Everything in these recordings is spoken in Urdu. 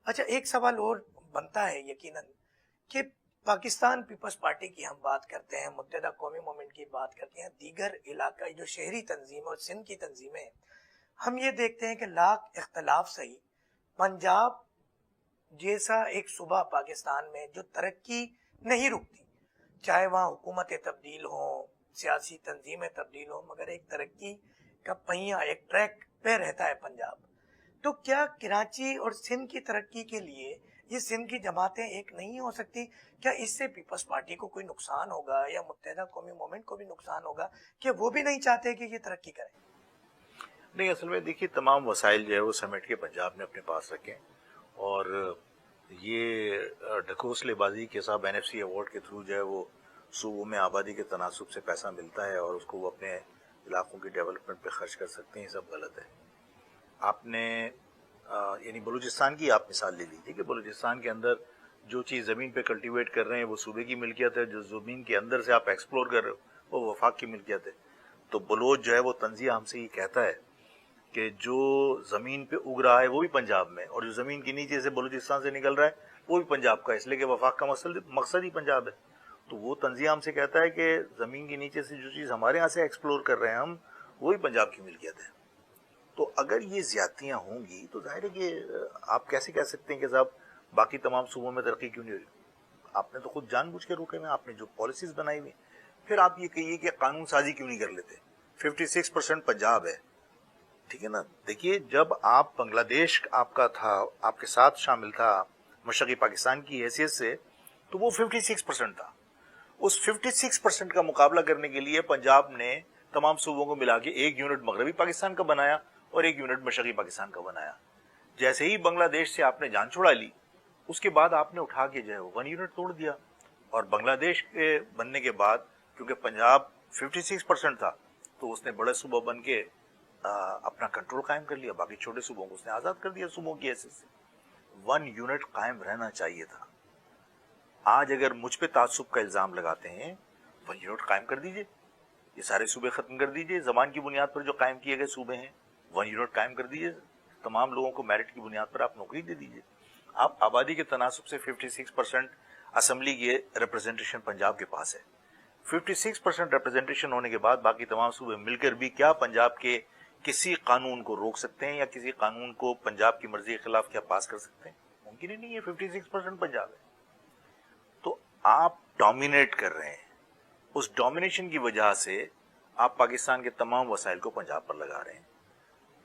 اچھا ایک سوال اور بنتا ہے یقیناً کہ پاکستان پیپلز پارٹی کی ہم بات کرتے ہیں، متحدہ قومی موومنٹ کی بات کرتے ہیں، دیگر علاقائی جو شہری تنظیم اور سندھ کی تنظیمیں ہیں، ہم یہ دیکھتے ہیں کہ لاکھ اختلاف صحیح پنجاب جیسا ایک صوبہ پاکستان میں جو ترقی نہیں رکتی، چاہے وہاں حکومتیں تبدیل ہوں، سیاسی تنظیمیں تبدیل ہوں، مگر ایک ترقی کا پہیہ ایک ٹریک پہ رہتا ہے پنجاب۔ تو کیا کراچی اور سندھ کی ترقی کے لیے یہ سندھ کی جماعتیں ایک نہیں ہو سکتی؟ کیا اس سے پیپلز پارٹی کو کوئی نقصان ہوگا یا متحدہ قومی موومنٹ کو بھی نقصان ہوگا کہ وہ بھی نہیں چاہتے کہ یہ ترقی کریں؟ نہیں، اصل میں دیکھیے تمام وسائل جو ہے وہ سمیٹ کے پنجاب نے اپنے پاس رکھے، اور یہ ڈھکوسلے بازی کے صاحب این ایف سی ایوارڈ کے تھرو جو ہے وہ صوبوں میں آبادی کے تناسب سے پیسہ ملتا ہے اور اس کو وہ اپنے علاقوں کی ڈیولپمنٹ پہ خرچ کر سکتے ہیں، یہ سب غلط ہے۔ آپ نے یعنی بلوچستان کی آپ مثال لے لیجیے کہ بلوچستان کے اندر جو چیز زمین پہ کلٹیویٹ کر رہے ہیں وہ صوبے کی ملکیت ہے، جو زمین کے اندر سے آپ ایکسپلور کر رہے ہو وہ وفاق کی ملکیت ہے۔ تو بلوچ جو ہے وہ تنزیہ ہم سے یہ کہتا ہے کہ جو زمین پہ اگ رہا ہے وہ بھی پنجاب میں، اور جو زمین کے نیچے سے بلوچستان سے نکل رہا ہے وہ بھی پنجاب کا، اس لیے کہ وفاق کا مقصد ہی پنجاب ہے۔ تو وہ تنزیہ ہم سے کہتا ہے کہ زمین کے نیچے سے جو چیز ہمارے یہاں سے ایکسپلور کر رہے ہیں ہم، وہی پنجاب کی ملکیت ہے۔ تو اگر یہ زیادتیاں ہوں گی تو ظاہر ہے کہ آپ کیسے کہہ سکتے ہیں کہ صاحب باقی تمام صوبوں میں ترقی کیوں نہیں ہو رہی؟ آپ نے تو خود جان بوجھ کے روکے ہوئے، آپ نے جو پالیسیز بنائی ہوئی، پھر آپ یہ کہیے کہ قانون سازی کیوں نہیں کر لیتے؟ 56% پنجاب ہے، ٹھیک ہے نا؟ دیکھیے جب آپ بنگلہ دیش آپ کا تھا، آپ کے ساتھ شامل تھا مشرقی پاکستان کی حیثیت سے، تو وہ 56% تھا۔ اس 56% کا مقابلہ کرنے کے لیے پنجاب نے تمام صوبوں کو ملا کے ایک یونٹ مغربی پاکستان کا بنایا اور ایک یونٹ مشرقی پاکستان کا بنایا۔ جیسے ہی بنگلہ دیش سے آپ نے جان چھڑا لی، اس کے بعد آپ نے اٹھا کے جو ہے 1 یونٹ توڑ دیا، اور بنگلہ دیش کے بننے کے بعد کیونکہ پنجاب 56% تھا تو اس نے بڑے صوبہ بن کے اپنا کنٹرول قائم کر لیا، باقی چھوٹے صوبوں کو اس نے آزاد کر دیا صوبوں کی حیثیت سے۔ 1 یونٹ قائم رہنا چاہیے تھا۔ آج اگر مجھ پہ تعصب کا الزام لگاتے ہیں، 1 یونٹ قائم کر دیجئے، یہ سارے صوبے ختم کر دیجئے، زبان کی بنیاد پر جو قائم کیے گئے صوبے ہیں 1 یونٹ قائم کر دیجئے، تمام لوگوں کو میرٹ کی بنیاد پر آپ نوکری دے دیجئے۔ آپ آبادی کے تناسب سے 56% اسمبلی کی ریپرزنٹیشن پنجاب کے پاس ہے۔ 56% ریپرزنٹیشن ہونے کے بعد باقی تمام صوبے مل کر بھی کیا پنجاب کے کسی قانون کو روک سکتے ہیں یا کسی قانون کو پنجاب کی مرضی کے خلاف کیا پاس کر سکتے ہیں؟ ممکن ہی نہیں ہے، 56% پنجاب ہے۔ تو آپ ڈومینیٹ کر رہے ہیں، اس ڈومینیشن کی وجہ سے آپ پاکستان کے تمام وسائل کو پنجاب پر لگا رہے ہیں۔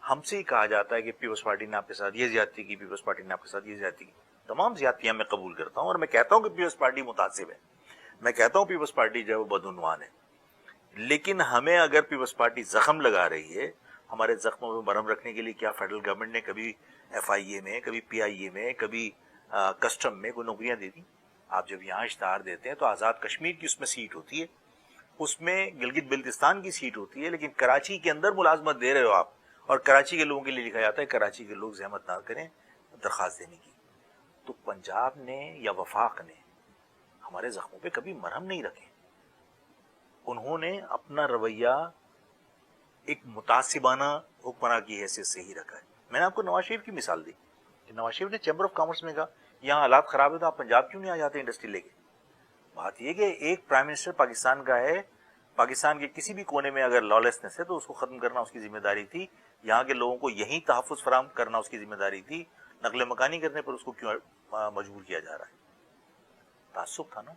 ہم سے ہی کہا جاتا ہے کہ پیپلز پارٹی نے آپ کے ساتھ یہ زیادتی کی، پیپلز پارٹی نے آپ کے ساتھ یہ زیادتی کی۔ تمام زیادتیاں میں قبول کرتا ہوں، اور میں کہتا ہوں کہ پیپلز پارٹی متعصب ہے، میں کہتا ہوں پیپلز پارٹی جو ہے وہ بدعنوان ہے، لیکن ہمیں اگر پیپلز پارٹی زخم لگا رہی ہے، ہمارے زخموں میں مرہم رکھنے کے لیے کیا فیڈرل گورنمنٹ نے کبھی ایف آئی اے میں، کبھی پی آئی اے میں، کبھی کسٹم میں کوئی نوکریاں دے دی؟ آپ جب یہاں اشتہار دیتے ہیں تو آزاد کشمیر کی اس میں سیٹ ہوتی ہے، اس میں گلگت بلتستان کی سیٹ ہوتی ہے، لیکن کراچی کے اندر ملازمت دے رہے ہو آپ، اور کراچی کے لوگوں کے لیے لکھا جاتا ہے کراچی کے لوگ زحمت نہ کریں درخواست دینے کی۔ تو پنجاب نے یا وفاق نے ہمارے زخموں پہ کبھی مرہم نہیں رکھے، انہوں نے اپنا رویہ ایک متعصبانہ حکمراں کی حیثیت سے ہی رکھا ہے۔ میں نے آپ کو نواز شریف کی مثال دی کہ نواز شریف نے چیمبر آف کامرس میں کہا یہاں حالات خراب ہے تو آپ پنجاب کیوں نہیں آ جاتے انڈسٹری لے کے؟ بات یہ کہ ایک پرائم منسٹر پاکستان کا ہے، پاکستان کے کسی بھی کونے میں اگر لالیسنس ہے تو اس کو ختم کرنا اس کی ذمہ داری تھی، یہاں کے لوگوں کو یہیں تحفظ فراہم کرنا اس کی ذمہ داری تھی، نقل مکانی کرنے پر اس کو کیوں مجبور کیا جا رہا ہے؟ تعصب تھا نا۔